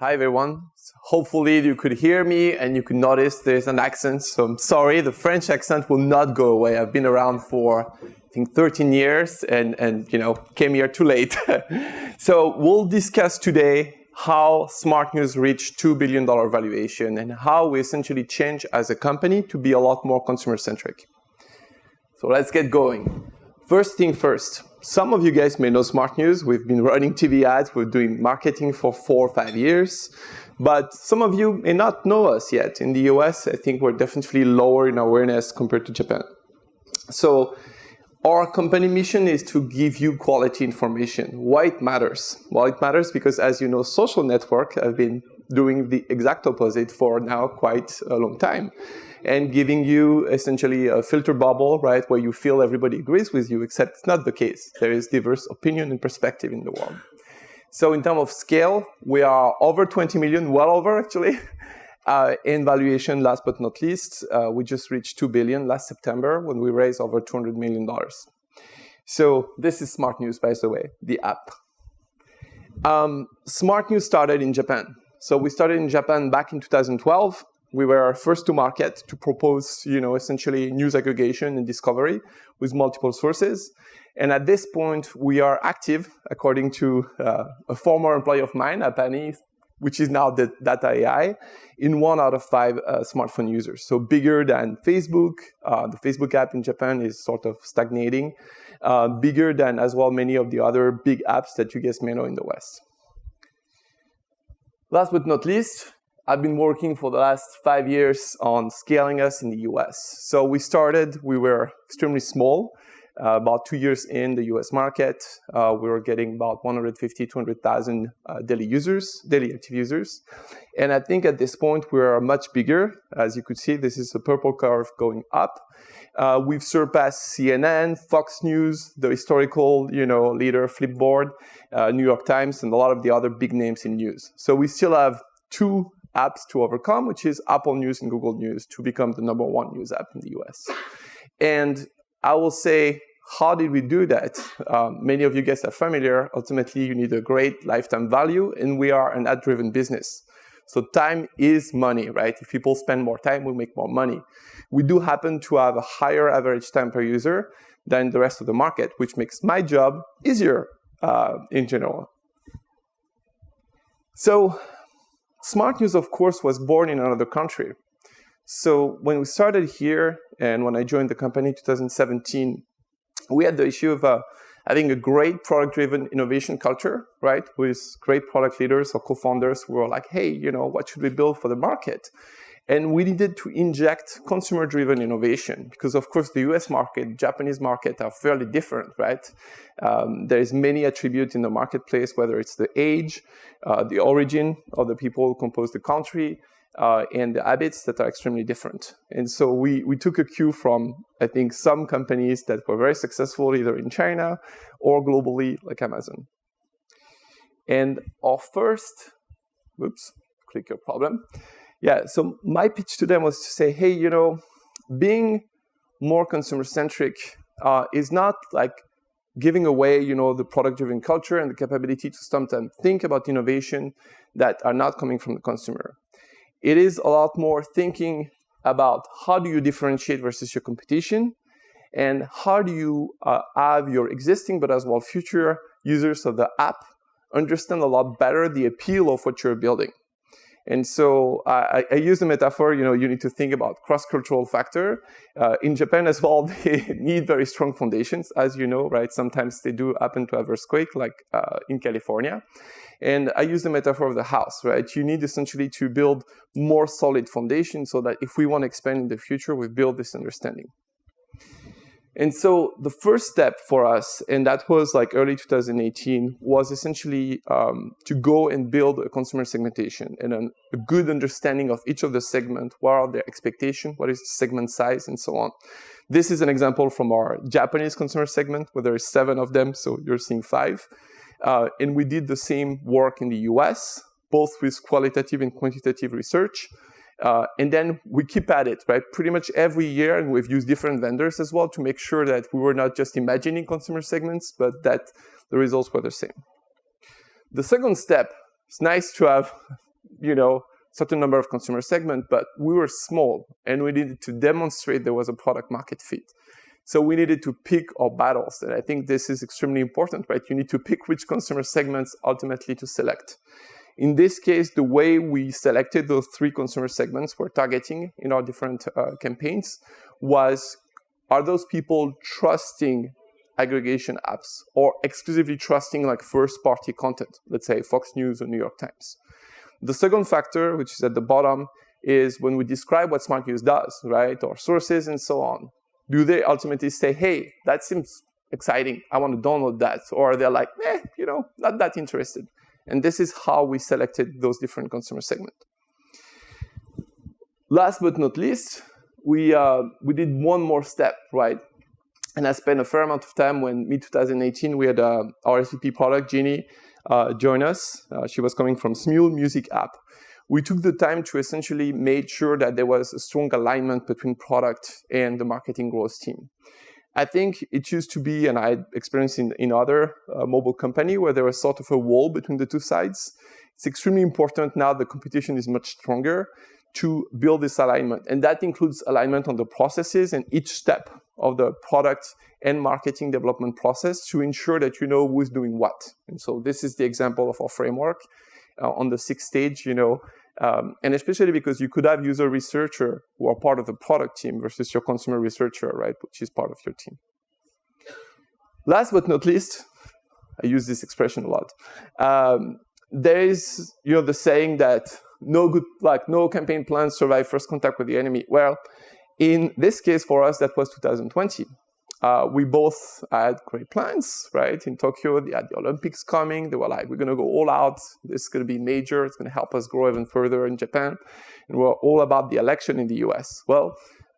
Hi everyone. Hopefully you could hear me and you could notice there's an accent. So I'm sorry, the French accent will not go away. I've been around for, I think, 13 years and came here too late. So we'll discuss today how SmartNews reached $2 billion valuation and how we essentially change as a company to be a lot more consumer-centric. So let's get going. First thing first, some of you guys may know SmartNews. We've been running TV ads. We're doing marketing for 4 or 5 years. But some of you may not know us yet. In the US, I think we're definitely lower in awareness compared to Japan. So our company mission is to give you quality information. Why it matters? Well, it matters because, as you know, social network have been doing the exact opposite for now quite a long time. And giving you essentially a filter bubble, right, where you feel everybody agrees with you, except it's not the case. There is diverse opinion and perspective in the world. So in terms of scale, we are over 20 million, well over actually. In valuation, last but not least, we just reached 2 billion last September when we raised over $200 million. So this is SmartNews, by the way, the app. SmartNews started in Japan. So we started in Japan back in 2012. We were first to market to propose, essentially news aggregation and discovery with multiple sources. And at this point, we are active, according to a former employee of mine, Apani, which is now the Data AI, in 1 out of 5 smartphone users. So bigger than Facebook. The Facebook app in Japan is sort of stagnating. Bigger than as well many of the other big apps that you guys may know in the West. Last but not least, I've been working for the last 5 years on scaling us in the US. So we were extremely small. About 2 years in the US market, we were getting about 150, 200,000 daily active users. And I think at this point, we are much bigger. As you could see, this is a purple curve going up. We've surpassed CNN, Fox News, the historical, leader, Flipboard, New York Times, and a lot of the other big names in news. So we still have 2 apps to overcome, which is Apple News and Google News, to become the #1 news app in the US. And I will say, how did we do that? Many of you guys are familiar. Ultimately, you need a great lifetime value, and we are an ad-driven business. So time is money, right? If people spend more time, we make more money. We do happen to have a higher average time per user than the rest of the market, which makes my job easier in general. So SmartNews, of course, was born in another country. So when we started here, and when I joined the company in 2017, we had the issue of having a great product-driven innovation culture, right? With great product leaders or co-founders who were like, hey, what should we build for the market? And we needed to inject consumer-driven innovation because, of course, the US market, Japanese market are fairly different, right? There's many attributes in the marketplace, whether it's the age, the origin of the people who compose the country, and the habits that are extremely different. And so we took a cue from, I think, some companies that were very successful either in China or globally, like Amazon. And our first, click your problem. Yeah, so my pitch to them was to say, hey, being more consumer-centric is not like giving away, the product-driven culture and the capability to sometimes think about innovation that are not coming from the consumer. It is a lot more thinking about how do you differentiate versus your competition, and how do you have your existing but as well future users of the app understand a lot better the appeal of what you're building. And so I use the metaphor, you need to think about cross-cultural factor. In Japan as well, they need very strong foundations, as you know, right? Sometimes they do happen to have earthquake, like in California. And I use the metaphor of the house, right? You need essentially to build more solid foundation so that if we want to expand in the future, we build this understanding. And so the first step for us, and that was like early 2018, was essentially to go and build a consumer segmentation and a good understanding of each of the segment. What are their expectations? What is the segment size? And so on. This is an example from our Japanese consumer segment, where there are 7 of them, so you're seeing 5. And we did the same work in the US, both with qualitative and quantitative research. And then we keep at it, right? Pretty much every year, and we've used different vendors as well to make sure that we were not just imagining consumer segments, but that the results were the same. The second step, it's nice to have certain number of consumer segments, but we were small and we needed to demonstrate there was a product market fit. So we needed to pick our battles. And I think this is extremely important, right? You need to pick which consumer segments ultimately to select. In this case, the way we selected those 3 consumer segments we're targeting in our different campaigns was, are those people trusting aggregation apps or exclusively trusting like first-party content, let's say Fox News or New York Times? The second factor, which is at the bottom, is when we describe what SmartNews does, right, or sources and so on, do they ultimately say, hey, that seems exciting, I want to download that? Or they're like, not that interested. And this is how we selected those different consumer segments. Last but not least, we did one more step, right? And I spent a fair amount of time when mid-2018, we had our SVP product, Jeannie, join us. She was coming from Smule Music app. We took the time to essentially make sure that there was a strong alignment between product and the marketing growth team. I think it used to be, and I had experience in other mobile company where there was sort of a wall between the two sides. It's extremely important now the competition is much stronger to build this alignment. And that includes alignment on the processes and each step of the product and marketing development process to ensure that you know who's doing what. And so this is the example of our framework on the 6th stage, and especially because you could have user researcher who are part of the product team versus your consumer researcher, right, which is part of your team. Last but not least, I use this expression a lot. There is, the saying that no campaign plans survive first contact with the enemy. Well, in this case for us, that was 2020. We both had great plans, right? In Tokyo, they had the Olympics coming. They were like, we're going to go all out. This is going to be major. It's going to help us grow even further in Japan. And we're all about the election in the US. Well,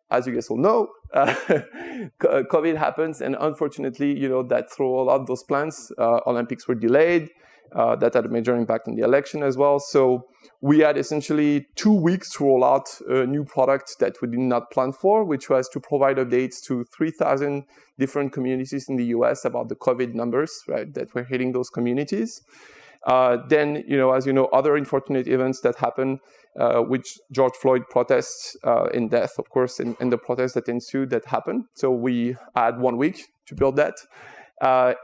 as you guys all know, COVID happens. And unfortunately, that threw all out those plans. Olympics were delayed. That had a major impact on the election as well. So we had essentially 2 weeks to roll out a new product that we did not plan for, which was to provide updates to 3,000 different communities in the US about the COVID numbers, right, that were hitting those communities. Then, as you know, other unfortunate events that happened, which George Floyd protests and death, of course, and the protests that ensued that happened. So we had 1 week to build that.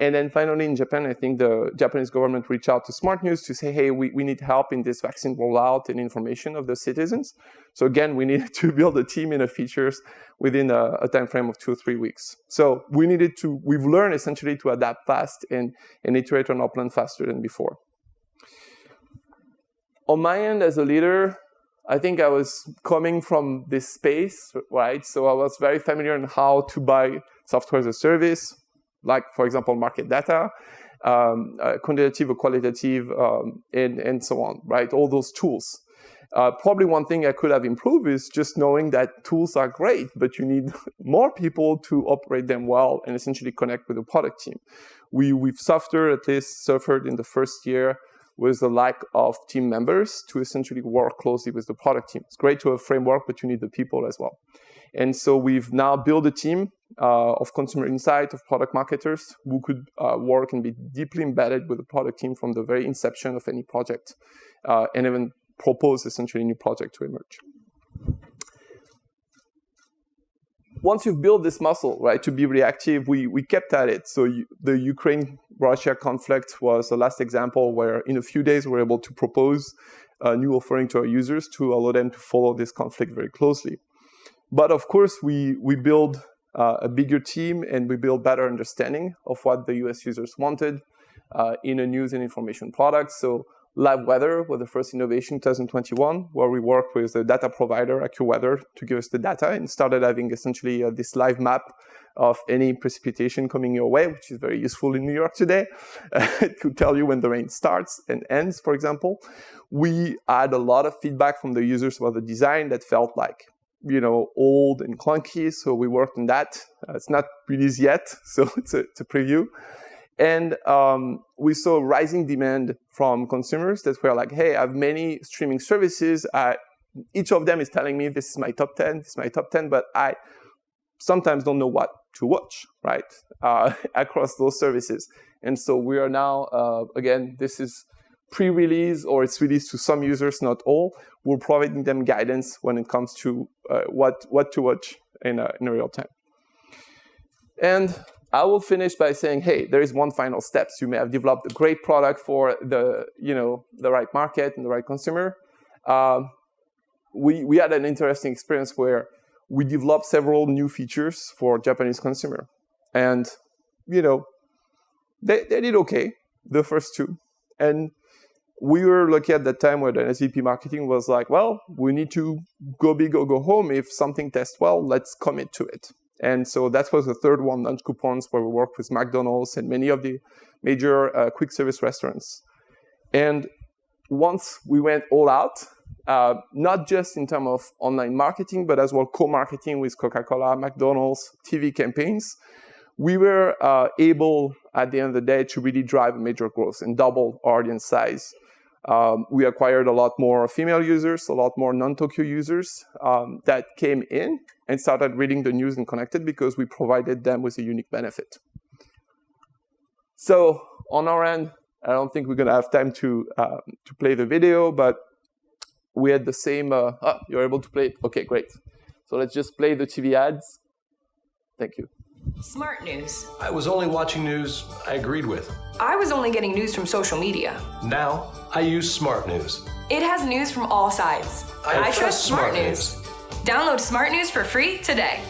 And then finally in Japan, I think the Japanese government reached out to SmartNews to say, hey, we need help in this vaccine rollout and information of the citizens. So again, we needed to build a team and the features within a time frame of 2 or 3 weeks. So we've learned essentially to adapt fast and iterate on our plan faster than before. On my end as a leader, I think I was coming from this space, right? So I was very familiar in how to buy software as a service, like, for example, market data, quantitative or qualitative, and so on, right? All those tools. Probably one thing I could have improved is just knowing that tools are great, but you need more people to operate them well and essentially connect with the product team. We've at least suffered in the first year with the lack of team members to essentially work closely with the product team. It's great to have a framework, but you need the people as well. And so we've now built a team of consumer insight, of product marketers who could work and be deeply embedded with the product team from the very inception of any project and even propose essentially a new project to emerge. Once you've built this muscle, right, to be reactive, we kept at it. So the Ukraine-Russia conflict was the last example where in a few days we were able to propose a new offering to our users to allow them to follow this conflict very closely. But of course, we build a bigger team and we build better understanding of what the US users wanted in a news and information product. So live weather was the first innovation in 2021, where we worked with the data provider, AccuWeather, to give us the data and started having essentially this live map of any precipitation coming your way, which is very useful in New York today, to tell you when the rain starts and ends, for example. We had a lot of feedback from the users about the design that felt like, old and clunky, so we worked on that. It's not released yet, so it's a preview. And we saw rising demand from consumers that were like, hey, I have many streaming services. Each of them is telling me this is my top 10, but I sometimes don't know what to watch, right, across those services. And so we are now, again, this is pre-release or it's released to some users, not all. We're providing them guidance when it comes to what to watch in real time. And I will finish by saying, hey, there is one final step. So you may have developed a great product for the right market and the right consumer. We had an interesting experience where we developed several new features for Japanese consumer. And, they did okay, the first two. And we were lucky at that time where the SVP marketing was like, well, we need to go big or go home. If something tests well, let's commit to it. And so that was the third one, lunch coupons, where we worked with McDonald's and many of the major quick service restaurants. And once we went all out, not just in terms of online marketing, but as well co-marketing with Coca-Cola, McDonald's, TV campaigns, we were able, at the end of the day, to really drive a major growth and double our audience size. We acquired a lot more female users, a lot more non-Tokyo users that came in and started reading the news and connected because we provided them with a unique benefit. So on our end, I don't think we're going to have time to play the video, but we had the same. You're able to play it? Okay, great. So let's just play the TV ads. Thank you. Smart News. I was only watching news I agreed with. I was only getting news from social media. Now, I use Smart News. It has news from all sides. I trust Smart News. Download Smart News for free today.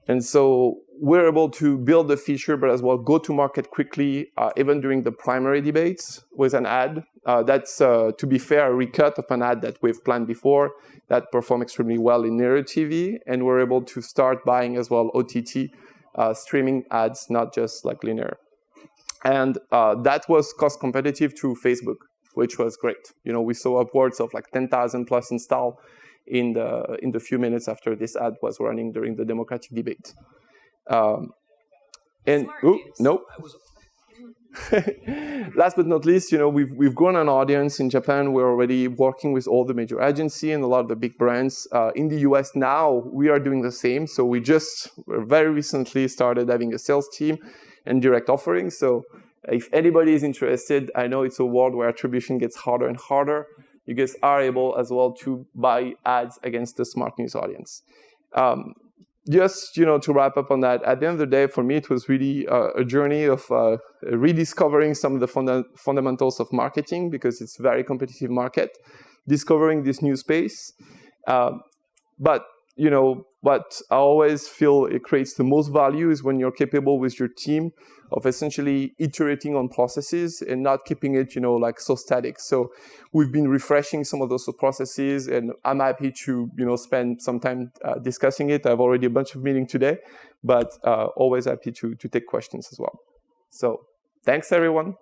And so we're able to build the feature, but as well go to market quickly, even during the primary debates with an ad. That's, to be fair, a recut of an ad that we've planned before that performed extremely well in linear TV. And we're able to start buying as well OTT streaming ads, not just like linear. And that was cost competitive to Facebook, which was great. We saw upwards of like 10,000 plus install in the few minutes after this ad was running during the Democratic debate. Nope. Last but not least, we've grown an audience in Japan. We're already working with all the major agencies and a lot of the big brands. In the US now, we are doing the same. So we just very recently started having a sales team and direct offering. So if anybody is interested, I know it's a world where attribution gets harder and harder. You guys are able as well to buy ads against the Smart News audience. Just, to wrap up on that, at the end of the day, for me, it was really a journey of rediscovering some of the fundamentals of marketing because it's a very competitive market, discovering this new space. But, what I always feel it creates the most value is when you're capable with your team of essentially iterating on processes and not keeping it, so static. So we've been refreshing some of those processes, and I'm happy to, spend some time discussing it. I have already a bunch of meetings today, but always happy to take questions as well. So thanks, everyone.